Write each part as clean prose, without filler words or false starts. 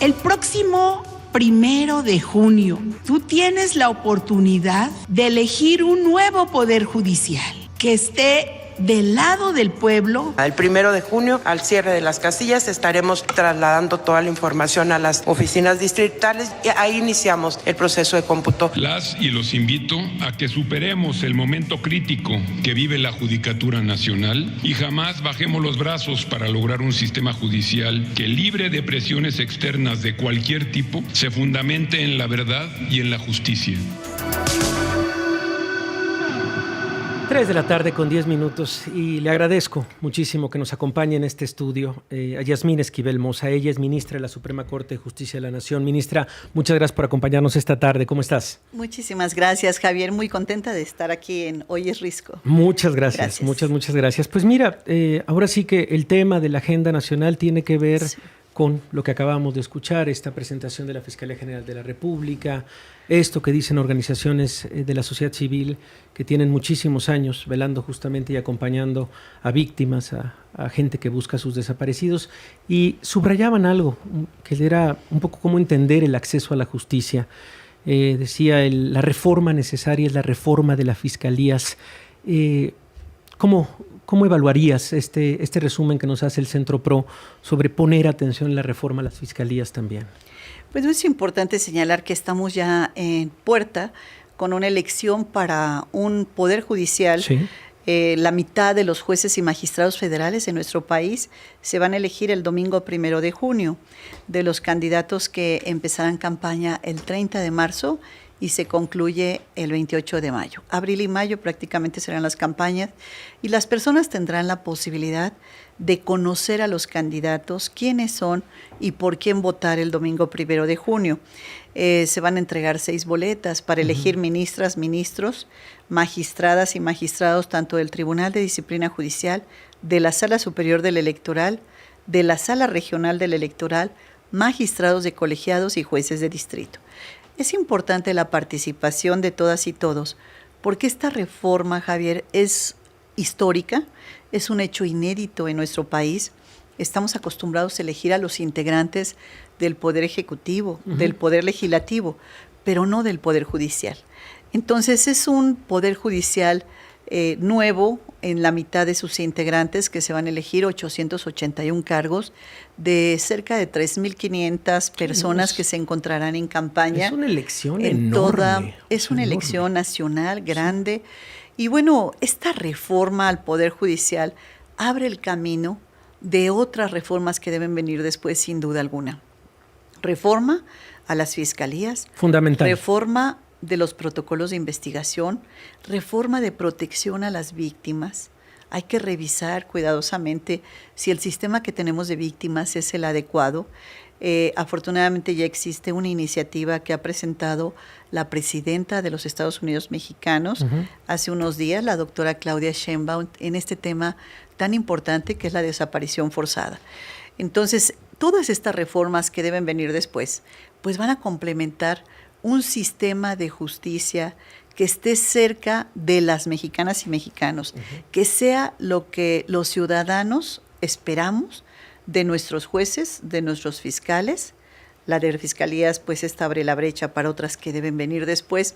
El próximo 1 de junio, tú tienes la oportunidad de elegir un nuevo poder judicial que esté del lado del pueblo. El 1 de junio, al cierre de las casillas, estaremos trasladando toda la información a las oficinas distritales y ahí iniciamos el proceso de cómputo. Las y los invito a que superemos el momento crítico que vive la Judicatura Nacional y jamás bajemos los brazos para lograr un sistema judicial que, libre de presiones externas de cualquier tipo, se fundamente en la verdad y en la justicia. 3:10 p.m. y le agradezco muchísimo que nos acompañe en este estudio a Yasmín Esquivel Moza. Ella es ministra de la Suprema Corte de Justicia de la Nación. Ministra, muchas gracias por acompañarnos esta tarde. ¿Cómo estás? Muchísimas gracias, Javier. Muy contenta de estar aquí en Hoy es Risco. Muchas gracias. Muchas gracias. Pues mira, ahora sí que el tema de la agenda nacional tiene que ver con lo que acabamos de escuchar, esta presentación de la Fiscalía General de la República, esto que dicen organizaciones de la sociedad civil que tienen muchísimos años velando justamente y acompañando a víctimas, a gente que busca a sus desaparecidos, y subrayaban algo que era un poco cómo entender el acceso a la justicia. Decía, la reforma necesaria es la reforma de las fiscalías. ¿Cómo evaluarías este resumen que nos hace el Centro PRO sobre poner atención en la reforma a las fiscalías también? Pues es importante señalar que estamos ya en puerta con una elección para un poder judicial. Sí. La mitad de los jueces y magistrados federales en nuestro país se van a elegir el domingo 1 de junio, de los candidatos que empezarán campaña el 30 de marzo y se concluye el 28 de mayo. Abril y mayo prácticamente serán las campañas y las personas tendrán la posibilidad de conocer a los candidatos, quiénes son y por quién votar el domingo 1 de junio. Se van a entregar 6 boletas para elegir ministras, ministros, magistradas y magistrados tanto del Tribunal de Disciplina Judicial, de la Sala Superior del Electoral, de la Sala Regional del Electoral, magistrados de colegiados y jueces de distrito. Es importante la participación de todas y todos, porque esta reforma, Javier, es histórica, es un hecho inédito en nuestro país. Estamos acostumbrados a elegir a los integrantes del Poder Ejecutivo, del Poder Legislativo, pero no del Poder Judicial. Entonces es un Poder Judicial nuevo en la mitad de sus integrantes, que se van a elegir 881 cargos de cerca de 3.500 personas que se encontrarán en campaña. Es una elección enorme. Es una elección nacional grande. Y bueno, esta reforma al Poder Judicial abre el camino de otras reformas que deben venir después, sin duda alguna. Reforma a las fiscalías. Fundamental. Reforma de los protocolos de investigación, reforma de protección a las víctimas. Hay que revisar cuidadosamente si el sistema que tenemos de víctimas es el adecuado. Afortunadamente ya existe una iniciativa que ha presentado la presidenta de los Estados Unidos mexicanos hace unos días, la doctora Claudia Sheinbaum, en este tema tan importante que es la desaparición forzada. Entonces, todas estas reformas que deben venir después, pues van a complementar un sistema de justicia que esté cerca de las mexicanas y mexicanos, que sea lo que los ciudadanos esperamos de nuestros jueces, de nuestros fiscales. La de fiscalías, pues esta abre la brecha para otras que deben venir después,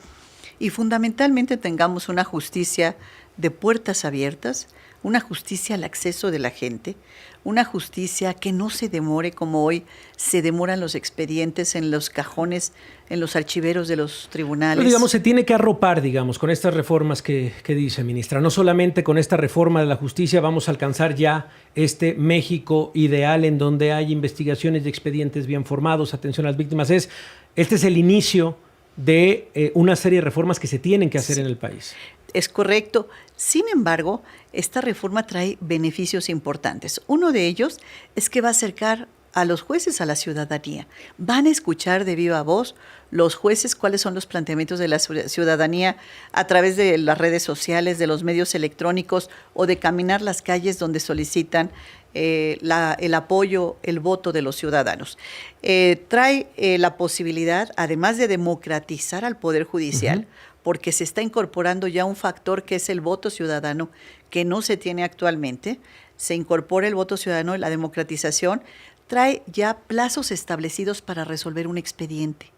y fundamentalmente tengamos una justicia de puertas abiertas, una justicia al acceso de la gente, una justicia que no se demore como hoy se demoran los expedientes en los cajones, en los archiveros de los tribunales. Pero digamos, se tiene que arropar, digamos, con estas reformas que dice, ministra. No solamente con esta reforma de la justicia vamos a alcanzar ya este México ideal en donde hay investigaciones de expedientes bien formados, atención a las víctimas. Este es el inicio de una serie de reformas que se tienen que hacer en el país. Es correcto. Sin embargo, esta reforma trae beneficios importantes. Uno de ellos es que va a acercar a los jueces a la ciudadanía. Van a escuchar de viva voz los jueces cuáles son los planteamientos de la ciudadanía a través de las redes sociales, de los medios electrónicos o de caminar las calles donde solicitan el apoyo, el voto de los ciudadanos. Trae la posibilidad, además de democratizar al Poder Judicial, porque se está incorporando ya un factor que es el voto ciudadano, que no se tiene actualmente. Se incorpora el voto ciudadano en la democratización, trae ya plazos establecidos para resolver un expediente.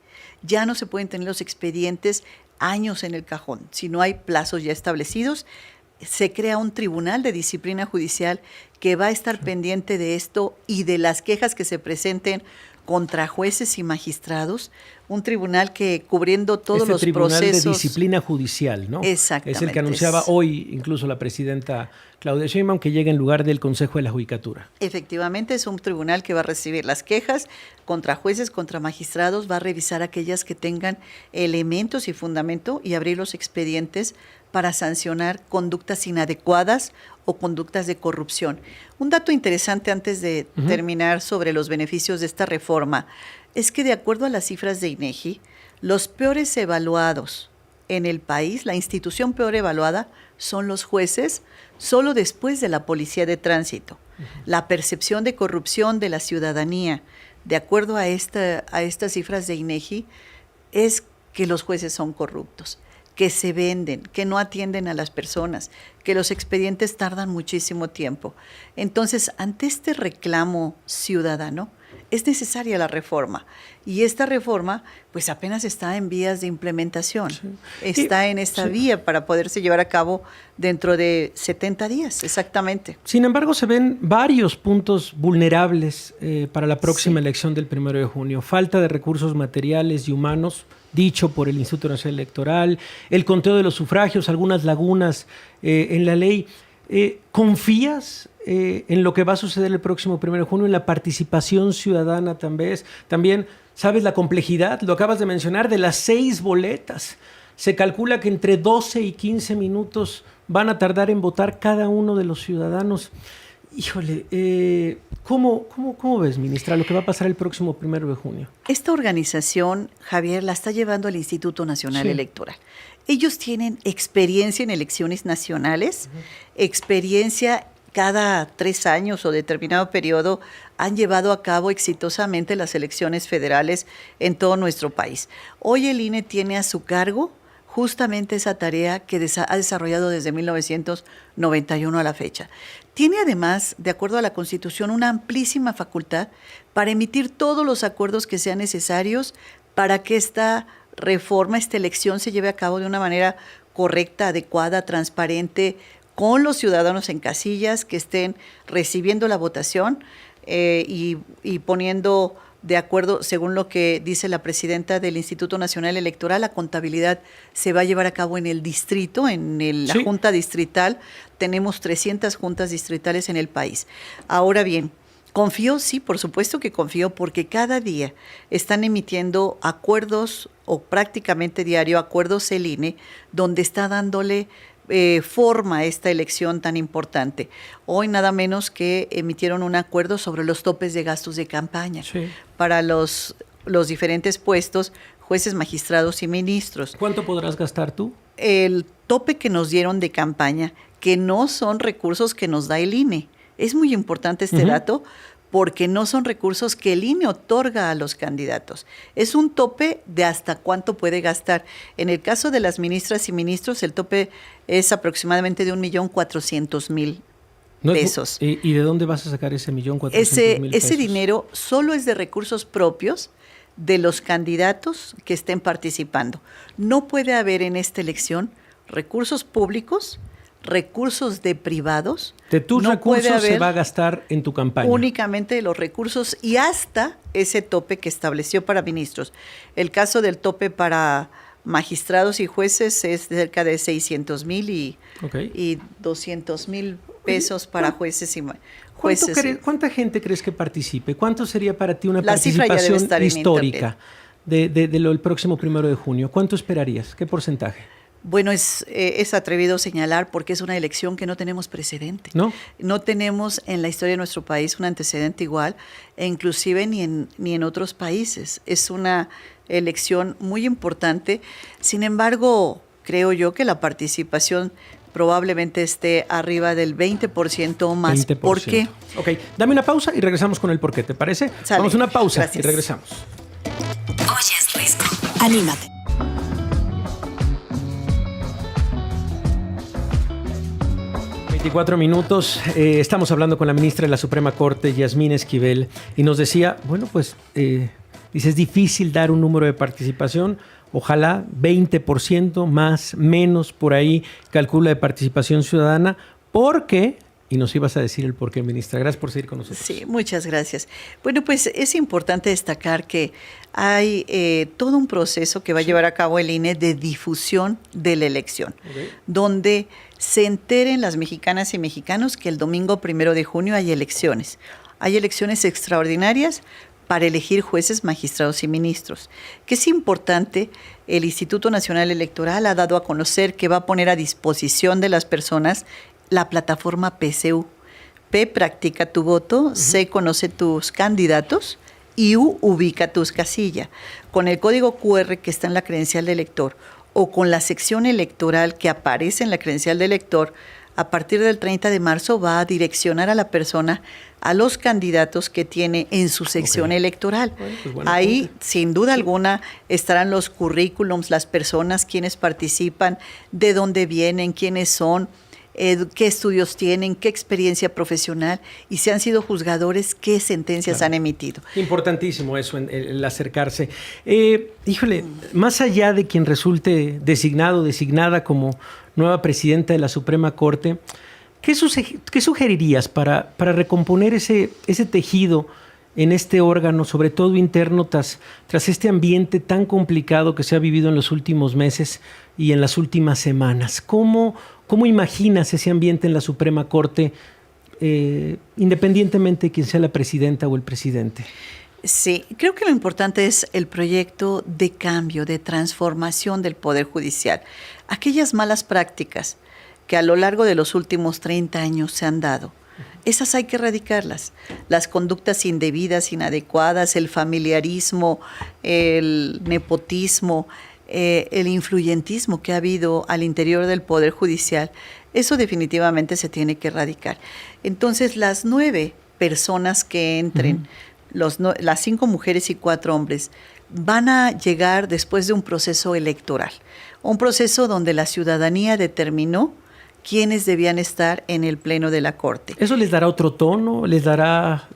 Ya no se pueden tener los expedientes años en el cajón. Si no hay plazos ya establecidos, se crea un tribunal de disciplina judicial que va a estar pendiente de esto y de las quejas que se presenten contra jueces y magistrados, un tribunal que cubriendo todos los tribunal procesos de disciplina judicial, ¿no? Exactamente. Es el que anunciaba hoy incluso la presidenta Claudia Sheinbaum, que llega en lugar del Consejo de la Judicatura. Efectivamente, es un tribunal que va a recibir las quejas contra jueces, contra magistrados, va a revisar aquellas que tengan elementos y fundamento y abrir los expedientes para sancionar conductas inadecuadas o conductas de corrupción. Un dato interesante antes de terminar sobre los beneficios de esta reforma es que de acuerdo a las cifras de INEGI, los peores evaluados en el país, la institución peor evaluada son los jueces, solo después de la policía de tránsito. La percepción de corrupción de la ciudadanía, de acuerdo a estas cifras de INEGI, es que los jueces son corruptos, que se venden, que no atienden a las personas, que los expedientes tardan muchísimo tiempo. Entonces, ante este reclamo ciudadano, es necesaria la reforma. Y esta reforma, pues apenas está en vías de implementación. Sí. Está en esta vía para poderse llevar a cabo dentro de 70 días, exactamente. Sin embargo, se ven varios puntos vulnerables para la próxima elección del 1 de junio. Falta de recursos materiales y humanos, dicho por el Instituto Nacional Electoral, el conteo de los sufragios, algunas lagunas en la ley. ¿Confías en lo que va a suceder el próximo 1 de junio, en la participación ciudadana también? ¿Sabes la complejidad? Lo acabas de mencionar, de las 6 boletas. Se calcula que entre 12 y 15 minutos van a tardar en votar cada uno de los ciudadanos. Híjole, ¿cómo ves, ministra, lo que va a pasar el próximo 1 de junio? Esta organización, Javier, la está llevando el Instituto Nacional Electoral. Ellos tienen experiencia en elecciones nacionales, experiencia cada 3 años o determinado periodo, han llevado a cabo exitosamente las elecciones federales en todo nuestro país. Hoy el INE tiene a su cargo justamente esa tarea que ha desarrollado desde 1991 a la fecha. Tiene además, de acuerdo a la Constitución, una amplísima facultad para emitir todos los acuerdos que sean necesarios para que esta reforma, esta elección se lleve a cabo de una manera correcta, adecuada, transparente, con los ciudadanos en casillas que estén recibiendo la votación y poniendo de acuerdo, según lo que dice la presidenta del Instituto Nacional Electoral, la contabilidad se va a llevar a cabo en el distrito, la Junta Distrital. Tenemos 300 juntas distritales en el país. Ahora bien, confío, sí, por supuesto que confío, porque cada día están emitiendo acuerdos, o prácticamente diario, acuerdos el INE, donde está dándole forma a esta elección tan importante. Hoy nada menos que emitieron un acuerdo sobre los topes de gastos de campaña para los diferentes puestos, jueces, magistrados y ministros. ¿Cuánto podrás gastar tú? El tope que nos dieron de campaña, que no son recursos que nos da el INE. Es muy importante este dato, porque no son recursos que el INE otorga a los candidatos. Es un tope de hasta cuánto puede gastar. En el caso de las ministras y ministros, el tope es aproximadamente de 1.400.000 pesos. ¿Y de dónde vas a sacar ese 1.400.000 pesos? Ese dinero solo es de recursos propios de los candidatos que estén participando. No puede haber en esta elección recursos públicos, recursos de privados. De tus recursos se va a gastar en tu campaña. Únicamente los recursos y hasta ese tope que estableció para ministros. El caso del tope para magistrados y jueces es cerca de 600,000 y 200,000 pesos para jueces y jueces. ¿Cuánta gente crees que participe? ¿Cuánto sería para ti una participación histórica del próximo 1 de junio? ¿Cuánto esperarías? ¿Qué porcentaje? Bueno, es atrevido señalar porque es una elección que no tenemos precedente. No tenemos en la historia de nuestro país un antecedente igual, e inclusive ni en otros países. Es una elección muy importante. Sin embargo, creo yo que la participación probablemente esté arriba del 20% o más. 20%. ¿Por qué? Ok, dame una pausa y regresamos con el porqué, ¿te parece? Sale. Vamos a una pausa. Gracias. Y regresamos. Hoy es riesgo. Anímate. 24 minutos. Estamos hablando con la ministra de la Suprema Corte, Yasmín Esquivel, y nos decía, bueno, pues, dice, es difícil dar un número de participación. Ojalá 20%, más, menos, por ahí calcula de participación ciudadana, porque... Y nos ibas a decir el por qué, ministra. Gracias por seguir con nosotros. Sí, muchas gracias. Bueno, pues es importante destacar que hay todo un proceso que va a llevar a cabo el INE de difusión de la elección, donde se enteren las mexicanas y mexicanos que el domingo 1 de junio hay elecciones. Hay elecciones extraordinarias para elegir jueces, magistrados y ministros. Que es importante, el Instituto Nacional Electoral ha dado a conocer que va a poner a disposición de las personas la plataforma PCU. P, practica tu voto, C, conoce tus candidatos, y U, ubica tus casillas. Con el código QR que está en la credencial de elector o con la sección electoral que aparece en la credencial de elector, a partir del 30 de marzo va a direccionar a la persona a los candidatos que tiene en su sección electoral. Bueno, ahí, sin duda alguna, estarán los currículums, las personas, quienes participan, de dónde vienen, quiénes son, qué estudios tienen, qué experiencia profesional, y si han sido juzgadores, qué sentencias han emitido. Importantísimo eso, el acercarse. Híjole, más allá de quien resulte designado o designada como nueva presidenta de la Suprema Corte, ¿qué sugerirías para recomponer ese tejido en este órgano, sobre todo interno, tras este ambiente tan complicado que se ha vivido en los últimos meses y en las últimas semanas? ¿Cómo imaginas ese ambiente en la Suprema Corte, independientemente de quién sea la presidenta o el presidente? Sí, creo que lo importante es el proyecto de cambio, de transformación del Poder Judicial. Aquellas malas prácticas que a lo largo de los últimos 30 años se han dado, esas hay que erradicarlas. Las conductas indebidas, inadecuadas, el familiarismo, el nepotismo, el influyentismo que ha habido al interior del Poder Judicial, eso definitivamente se tiene que erradicar. Entonces, las 9 personas que entren, las 5 mujeres y 4 hombres, van a llegar después de un proceso electoral, un proceso donde la ciudadanía determinó quiénes debían estar en el Pleno de la Corte. ¿Eso les dará otro tono? ¿Les dará,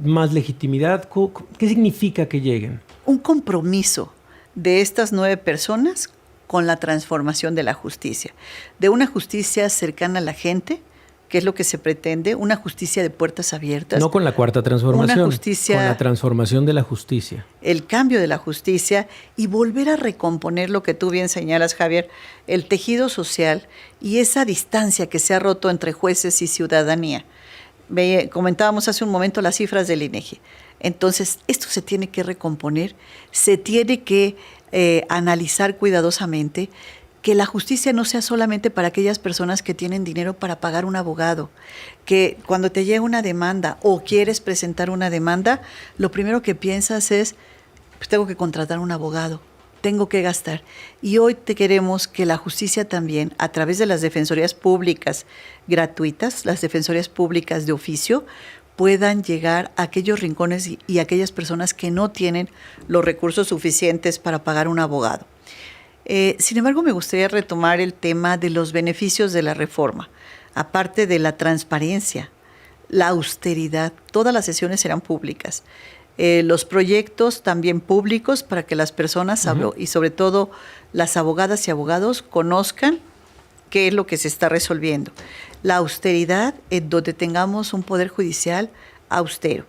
más legitimidad? ¿Qué significa que lleguen? Un compromiso de estas 9 personas con la transformación de la justicia, de una justicia cercana a la gente, que es lo que se pretende, una justicia de puertas abiertas. No con la cuarta transformación, una justicia, con la transformación de la justicia. El cambio de la justicia y volver a recomponer lo que tú bien señalas, Javier, el tejido social y esa distancia que se ha roto entre jueces y ciudadanía. Comentábamos hace un momento las cifras del INEGI. Entonces, esto se tiene que recomponer, se tiene que analizar cuidadosamente, que la justicia no sea solamente para aquellas personas que tienen dinero para pagar un abogado, que cuando te llega una demanda o quieres presentar una demanda, lo primero que piensas es, pues tengo que contratar un abogado, tengo que gastar. Y hoy te queremos que la justicia también, a través de las defensorías públicas gratuitas, las defensorías públicas de oficio, puedan llegar a aquellos rincones y aquellas personas que no tienen los recursos suficientes para pagar un abogado. Sin embargo, me gustaría retomar el tema de los beneficios de la reforma, aparte de la transparencia, la austeridad. Todas las sesiones serán públicas. Los proyectos también públicos para que las personas, y sobre todo las abogadas y abogados, conozcan qué es lo que se está resolviendo. La austeridad, donde tengamos un poder judicial austero.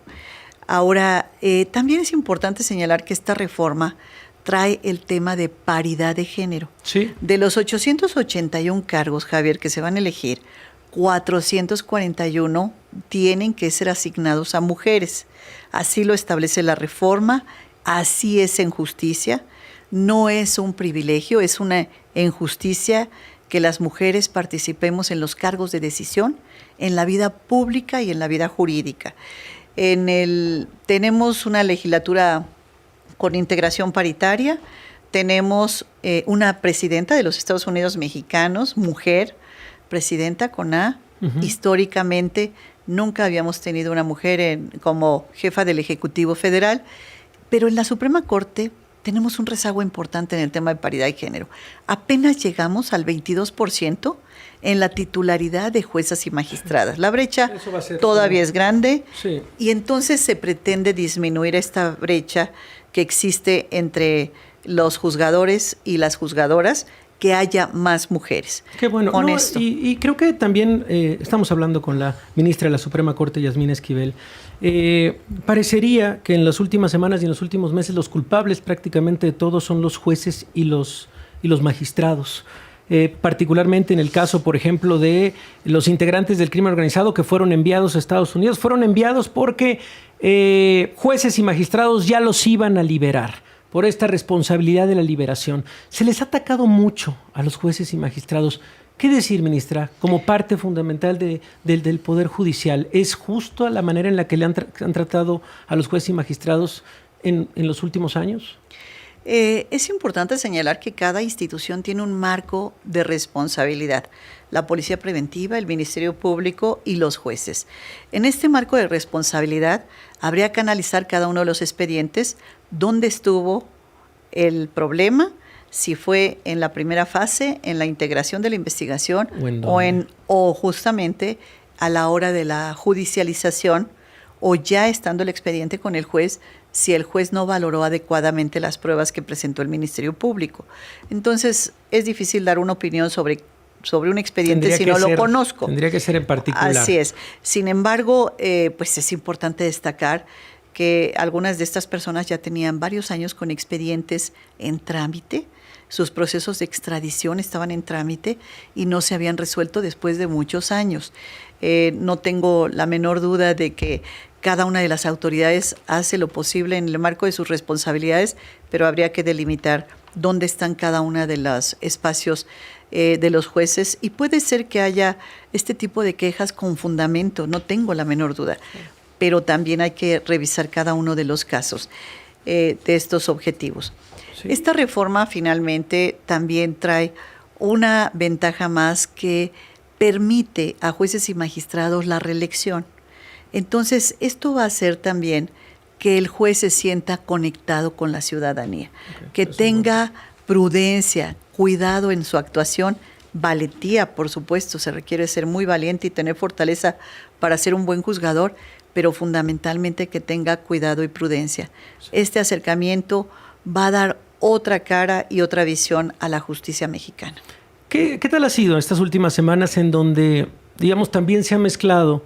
Ahora, también es importante señalar que esta reforma trae el tema de paridad de género. Sí. De los 881 cargos, Javier, que se van a elegir, 441 tienen que ser asignados a mujeres. Así lo establece la reforma, así es en justicia. No es un privilegio, es una injusticia que las mujeres participemos en los cargos de decisión, en la vida pública y en la vida jurídica. Tenemos una legislatura con integración paritaria, tenemos una presidenta de los Estados Unidos mexicanos, mujer, presidenta con A. Históricamente nunca habíamos tenido una mujer como jefa del Ejecutivo Federal, pero en la Suprema Corte tenemos un rezago importante en el tema de paridad de género. Apenas llegamos al 22% en la titularidad de juezas y magistradas. La brecha todavía es grande, sí, y entonces se pretende disminuir esta brecha que existe entre los juzgadores y las juzgadoras, que haya más mujeres. Qué bueno. Con esto. Y creo que también estamos hablando con la ministra de la Suprema Corte, Yasmín Esquivel. Parecería que en las últimas semanas y en los últimos meses los culpables prácticamente de todo son los jueces y los magistrados. Particularmente en el caso, por ejemplo, de los integrantes del crimen organizado que fueron enviados a Estados Unidos. Fueron enviados porque jueces y magistrados ya los iban a liberar por esta responsabilidad de la liberación. Se les ha atacado mucho a los jueces y magistrados. ¿Qué decir, ministra, como parte fundamental del Poder Judicial? ¿Es justo la manera en la que le han tratado a los jueces y magistrados en los últimos años? Es importante señalar que cada institución tiene un marco de responsabilidad. La Policía Preventiva, el Ministerio Público y los jueces. En este marco de responsabilidad habría que analizar cada uno de los expedientes, dónde estuvo el problema, si fue en la primera fase, en la integración de la investigación o justamente a la hora de la judicialización, o ya estando el expediente con el juez, si el juez no valoró adecuadamente las pruebas que presentó el Ministerio Público. Entonces, es difícil dar una opinión sobre un expediente si no lo conozco. Tendría que ser en particular. Así es. Sin embargo, pues es importante destacar que algunas de estas personas ya tenían varios años con expedientes en trámite, sus procesos de extradición estaban en trámite y no se habían resuelto después de muchos años. No tengo la menor duda de que cada una de las autoridades hace lo posible en el marco de sus responsabilidades, pero habría que delimitar dónde están cada una de los espacios de los jueces, y puede ser que haya este tipo de quejas con fundamento, no tengo la menor duda, pero también hay que revisar cada uno de los casos de estos objetivos. Sí. Esta reforma finalmente también trae una ventaja más que permite a jueces y magistrados la reelección. Entonces, esto va a hacer también que el juez se sienta conectado con la ciudadanía, que tenga prudencia, cuidado en su actuación, valentía, por supuesto, se requiere ser muy valiente y tener fortaleza para ser un buen juzgador, pero fundamentalmente que tenga cuidado y prudencia. Sí. Este acercamiento va a dar otra cara y otra visión a la justicia mexicana. ¿Qué tal ha sido estas últimas semanas en donde, digamos, también se ha mezclado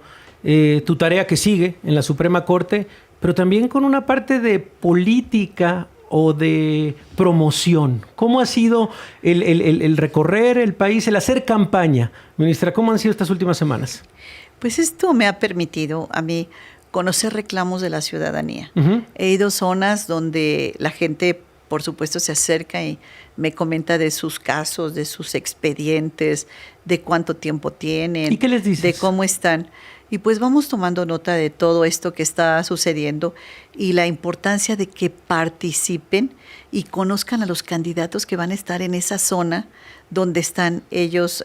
tu tarea que sigue en la Suprema Corte, pero también con una parte de política o de promoción? ¿Cómo ha sido el recorrer el país, el hacer campaña? Ministra, ¿cómo han sido estas últimas semanas? Pues esto me ha permitido a mí conocer reclamos de la ciudadanía. Uh-huh. He ido a zonas donde la gente, por supuesto, se acerca y me comenta de sus casos, de sus expedientes, de cuánto tiempo tienen. ¿Y qué les dices? De cómo están. Y pues vamos tomando nota de todo esto que está sucediendo y la importancia de que participen y conozcan a los candidatos que van a estar en esa zona donde están ellos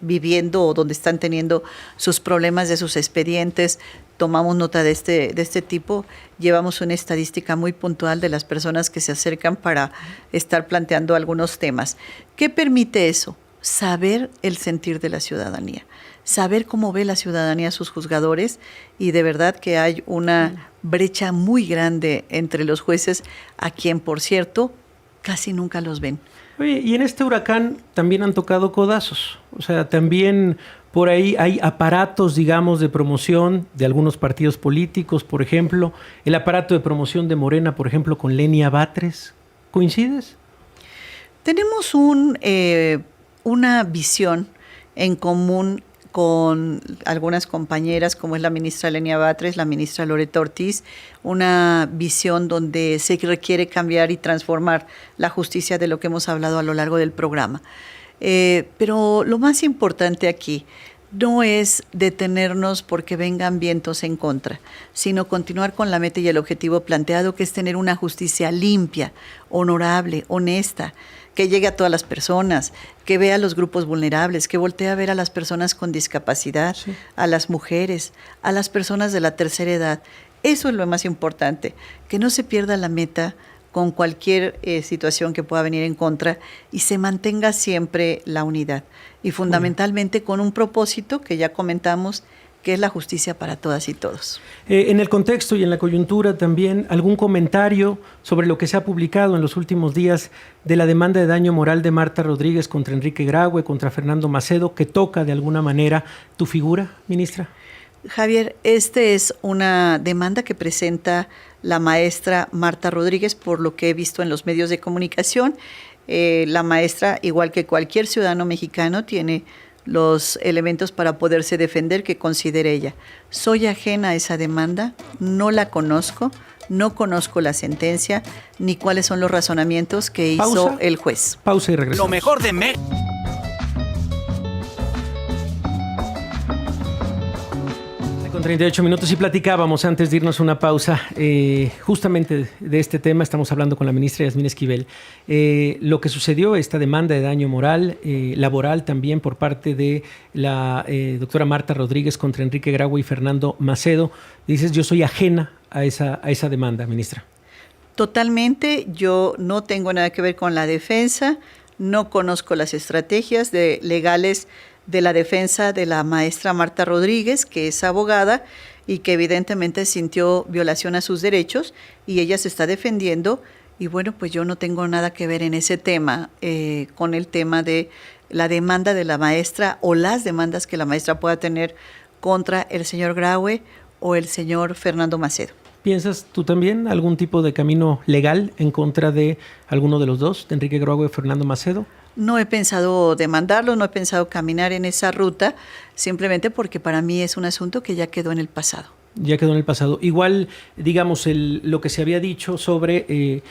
viviendo o donde están teniendo sus problemas de sus expedientes. Tomamos nota de este tipo, llevamos una estadística muy puntual de las personas que se acercan para estar planteando algunos temas. ¿Qué permite eso? Saber el sentir de la ciudadanía, saber cómo ve la ciudadanía a sus juzgadores, y de verdad que hay una brecha muy grande entre los jueces, a quien, por cierto, casi nunca los ven. Oye, y en este huracán también han tocado codazos, o sea, también por ahí hay aparatos, digamos, de promoción de algunos partidos políticos, por ejemplo, el aparato de promoción de Morena, por ejemplo, con Lenia Batres. ¿Coincides? Tenemos una visión en común con algunas compañeras, como es la ministra Lenia Batres, la ministra Loreto Ortiz, una visión donde se requiere cambiar y transformar la justicia, de lo que hemos hablado a lo largo del programa. Pero lo más importante aquí no es detenernos porque vengan vientos en contra, sino continuar con la meta y el objetivo planteado, que es tener una justicia limpia, honorable, honesta, que llegue a todas las personas, que vea a los grupos vulnerables, que voltee a ver a las personas con discapacidad, sí, a las mujeres, a las personas de la tercera edad. Eso es lo más importante, que no se pierda la meta con cualquier situación que pueda venir en contra y se mantenga siempre la unidad. Y fundamentalmente con un propósito que ya comentamos, que es la justicia para todas y todos. En el contexto y en la coyuntura también, ¿algún comentario sobre lo que se ha publicado en los últimos días de la demanda de daño moral de Marta Rodríguez contra Enrique Graue, contra Fernando Macedo, que toca de alguna manera tu figura, ministra? Javier, es una demanda que presenta la maestra Marta Rodríguez, por lo que he visto en los medios de comunicación. La maestra, igual que cualquier ciudadano mexicano, tiene los elementos para poderse defender que considere ella. Soy ajena a esa demanda, no la conozco, no conozco la sentencia, ni cuáles son los razonamientos que hizo el juez. Pausa y regresamos. Lo mejor de México. Con 38 minutos y platicábamos antes de irnos a una pausa justamente de este tema. Estamos hablando con la ministra Yasmín Esquivel. Lo que sucedió, esta demanda de daño moral, laboral también por parte de la doctora Marta Rodríguez contra Enrique Graue y Fernando Macedo. Dices, yo soy ajena a esa demanda, ministra. Totalmente, yo no tengo nada que ver con la defensa, no conozco las estrategias legales de la defensa de la maestra Marta Rodríguez, que es abogada y que evidentemente sintió violación a sus derechos y ella se está defendiendo. Y bueno, pues yo no tengo nada que ver en ese tema, con el tema de la demanda de la maestra o las demandas que la maestra pueda tener contra el señor Graue o el señor Fernando Macedo. ¿Piensas tú también algún tipo de camino legal en contra de alguno de los dos, de Enrique Graue y Fernando Macedo? No he pensado demandarlo, no he pensado caminar en esa ruta, simplemente porque para mí es un asunto que ya quedó en el pasado. Ya quedó en el pasado. Igual, digamos, lo que se había dicho sobre,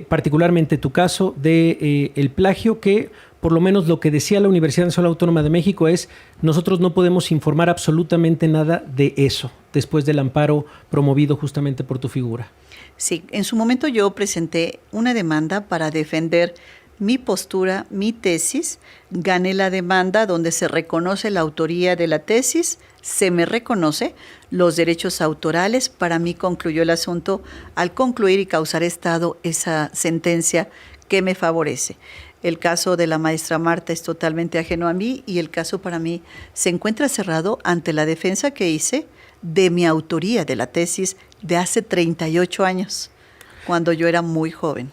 particularmente tu caso, de el plagio, que por lo menos lo que decía la Universidad Nacional Autónoma de México es: nosotros no podemos informar absolutamente nada de eso, después del amparo promovido justamente por tu figura. Sí, en su momento yo presenté una demanda para defender mi postura, mi tesis. Gané la demanda donde se reconoce la autoría de la tesis, se me reconoce los derechos autorales. Para mí concluyó el asunto al concluir y causar estado esa sentencia que me favorece. El caso de la maestra Marta es totalmente ajeno a mí y el caso para mí se encuentra cerrado ante la defensa que hice de mi autoría de la tesis de hace 38 años, cuando yo era muy joven.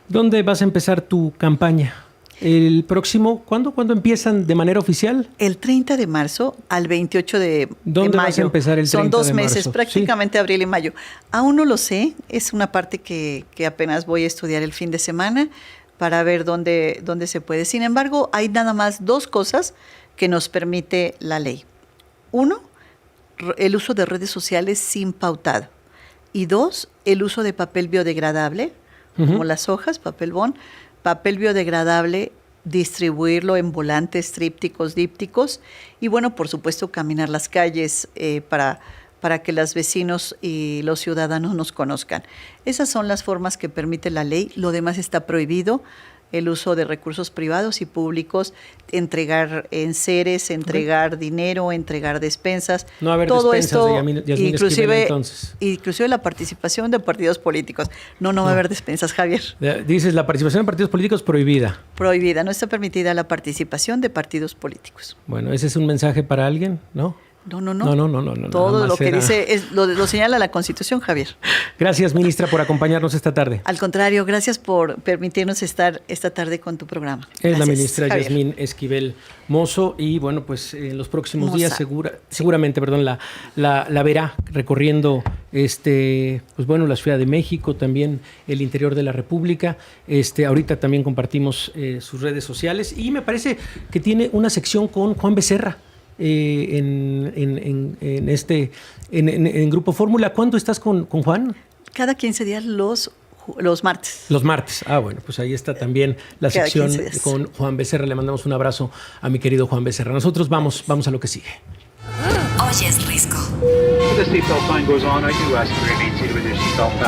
¿Dónde vas a empezar tu campaña? ¿El próximo? ¿Cuándo empiezan de manera oficial? El 30 de marzo al 28 de mayo. ¿Dónde vas a empezar el 30 de marzo? Son 2 meses, prácticamente. Sí. Abril y mayo. Aún no lo sé, es una parte que apenas voy a estudiar el fin de semana para ver dónde se puede. Sin embargo, hay nada más 2 cosas que nos permite la ley. 1, el uso de redes sociales sin pautado. Y 2, el uso de papel biodegradable, como las hojas, papel biodegradable, distribuirlo en volantes, trípticos, dípticos y bueno, por supuesto, caminar las calles para que los vecinos y los ciudadanos nos conozcan. Esas son las formas que permite la ley. Lo demás está prohibido. El uso de recursos privados y públicos, entregar enseres, entregar dinero, entregar despensas. No haber todo despensas esto, de Yasmín Esquivel, entonces. Inclusive la participación de partidos políticos. No va a haber despensas, Javier. Dices, la participación en partidos políticos prohibida. Prohibida, no está permitida la participación de partidos políticos. Bueno, ese es un mensaje para alguien, ¿no? No. Todo lo que dice lo señala la Constitución, Javier. Gracias, ministra, por acompañarnos esta tarde. Al contrario, gracias por permitirnos estar esta tarde con tu programa. Es la ministra Yasmín Esquivel Mozo y bueno, pues en los próximos días seguramente la verá recorriendo pues bueno, la Ciudad de México, también el interior de la República. Ahorita también compartimos sus redes sociales y me parece que tiene una sección con Juan Becerra. En Grupo Fórmula. ¿Cuándo estás con Juan? Cada 15 días los martes. Los martes. Bueno, pues ahí está también la sección con Juan Becerra. Le mandamos un abrazo a mi querido Juan Becerra. Nosotros vamos a lo que sigue. Oyes Risco.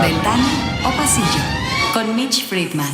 ¿Ventana o pasillo? Con Mitch Friedman.